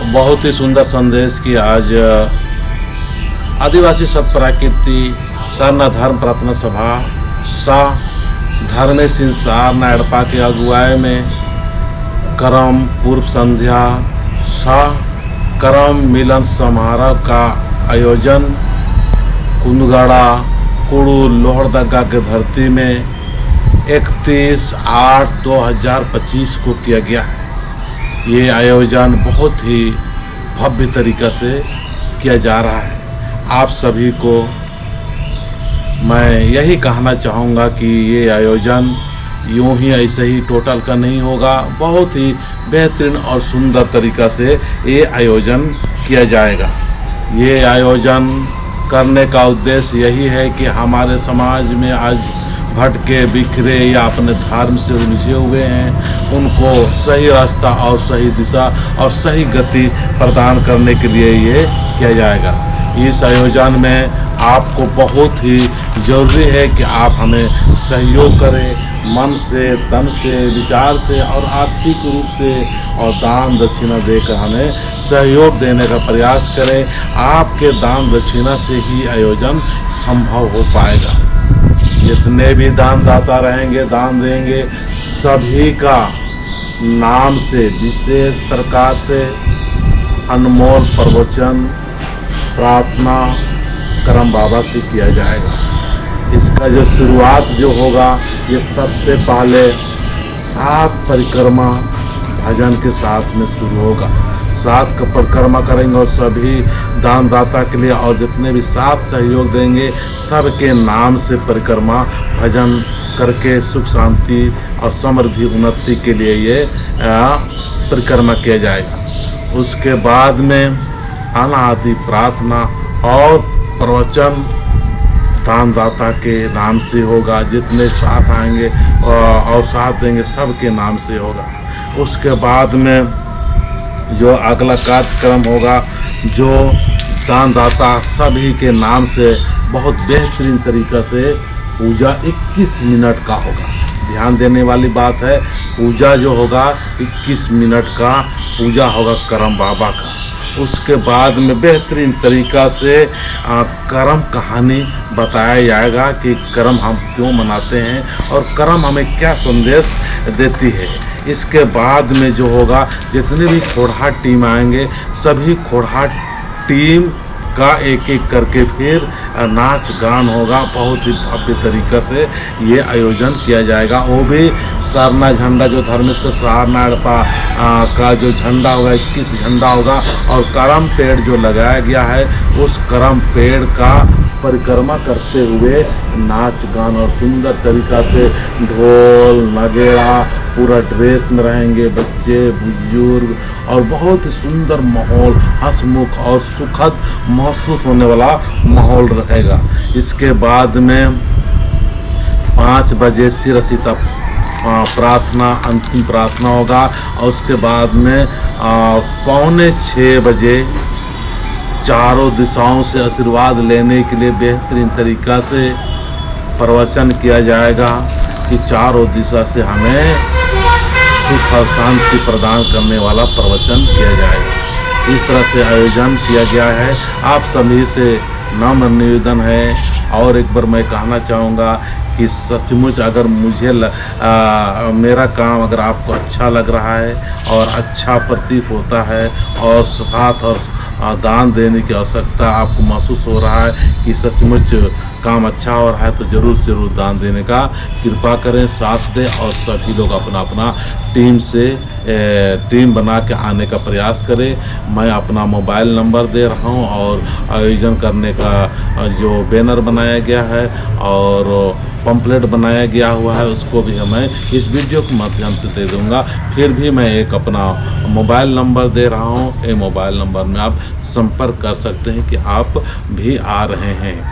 बहुत ही सुंदर संदेश कि आज आदिवासी सब प्राकृति सरना धर्म प्रार्थना सभा सा धर्मेश सिंह सार नायड़पा की अगुवाई में करम पूर्व संध्या सा करम मिलन समारोह का आयोजन कुंदगाड़ा कुड़ू लोहरदगा के धरती में 31/8/2025 को किया गया है। ये आयोजन बहुत ही भव्य तरीक़ा से किया जा रहा है। आप सभी को मैं यही कहना चाहूँगा कि ये आयोजन यूं ही ऐसे ही टोटल का नहीं होगा, बहुत ही बेहतरीन और सुंदर तरीक़ा से ये आयोजन किया जाएगा। ये आयोजन करने का उद्देश्य यही है कि हमारे समाज में आज भटके बिखरे या अपने धर्म से उलझे हुए हैं, उनको सही रास्ता और सही दिशा और सही गति प्रदान करने के लिए ये किया जाएगा। इस आयोजन में आपको बहुत ही ज़रूरी है कि आप हमें सहयोग करें, मन से, तन से, विचार से और आर्थिक रूप से, और दान दक्षिणा देकर हमें सहयोग देने का प्रयास करें। आपके दान दक्षिणा से ही आयोजन संभव हो पाएगा। जितने भी दानदाता रहेंगे, दान देंगे, सभी का नाम से विशेष प्रकार से अनमोल प्रवचन प्रार्थना करम बाबा से किया जाएगा। इसका जो शुरुआत जो होगा, ये सबसे पहले 7 परिक्रमा भजन के साथ में शुरू होगा। 7 का परिक्रमा करेंगे और सभी दानदाता के लिए और जितने भी 7 सहयोग देंगे, सबके नाम से परिक्रमा भजन करके सुख शांति और समृद्धि उन्नति के लिए ये परिक्रमा किया जाएगा। उसके बाद में अनादि प्रार्थना और प्रवचन दानदाता के नाम से होगा। जितने साथ आएंगे और साथ देंगे, सबके नाम से होगा। उसके बाद में जो अगला कार्यक्रम होगा, जो दानदाता सभी के नाम से बहुत बेहतरीन तरीक़ा से पूजा 21 मिनट का होगा। ध्यान देने वाली बात है, पूजा जो होगा 21 मिनट का पूजा होगा करम बाबा का। उसके बाद में बेहतरीन तरीक़ा से करम कहानी बताया जाएगा कि करम हम क्यों मनाते हैं और करम हमें क्या संदेश देती है। इसके बाद में जो होगा, जितने भी खोड़हाट टीम आएंगे, सभी खोड़हाट टीम का एक एक करके फिर नाच गान होगा। बहुत ही भव्य तरीक़ा से ये आयोजन किया जाएगा। वो भी सरना झंडा जो धर्मेश का सार नायड़पा का जो झंडा होगा, 21 झंडा होगा, और करम पेड़ जो लगाया गया है, उस करम पेड़ का परिक्रमा करते हुए नाच गान और सुंदर तरीक़ा से ढोल नगेड़ा पूरा ड्रेस में रहेंगे, बच्चे बुजुर्ग, और बहुत ही सुंदर माहौल, हंसमुख और सुखद महसूस होने वाला माहौल रहेगा। इसके बाद में 5 बजे सिरसीता प्रार्थना अंतिम प्रार्थना होगा, और उसके बाद में 5:45 बजे चारों दिशाओं से आशीर्वाद लेने के लिए बेहतरीन तरीक़ा से प्रवचन किया जाएगा कि चारों दिशा से हमें सुख और शांति प्रदान करने वाला प्रवचन किया जाएगा। इस तरह से आयोजन किया गया है। आप सभी से नम्र निवेदन है, और एक बार मैं कहना चाहूँगा कि सचमुच अगर मुझे मेरा काम अगर आपको अच्छा लग रहा है और अच्छा प्रतीत होता है, और साथ और दान देने की आवश्यकता आपको महसूस हो रहा है कि सचमुच काम अच्छा हो रहा है, तो ज़रूर से ज़रूर दान देने का कृपा करें, साथ दें, और सभी लोग अपना अपना टीम बना के आने का प्रयास करें। मैं अपना मोबाइल नंबर दे रहा हूं, और आयोजन करने का जो बैनर बनाया गया है और पंपलेट बनाया गया हुआ है, उसको भी मैं इस वीडियो के माध्यम से दे दूंगा। फिर भी मैं एक अपना मोबाइल नंबर दे रहा हूं। ये मोबाइल नंबर में आप संपर्क कर सकते हैं कि आप भी आ रहे हैं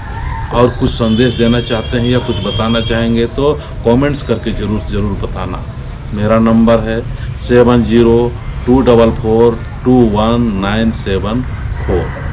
और कुछ संदेश देना चाहते हैं या कुछ बताना चाहेंगे तो कमेंट्स करके ज़रूर बताना। मेरा नंबर है 7024421974।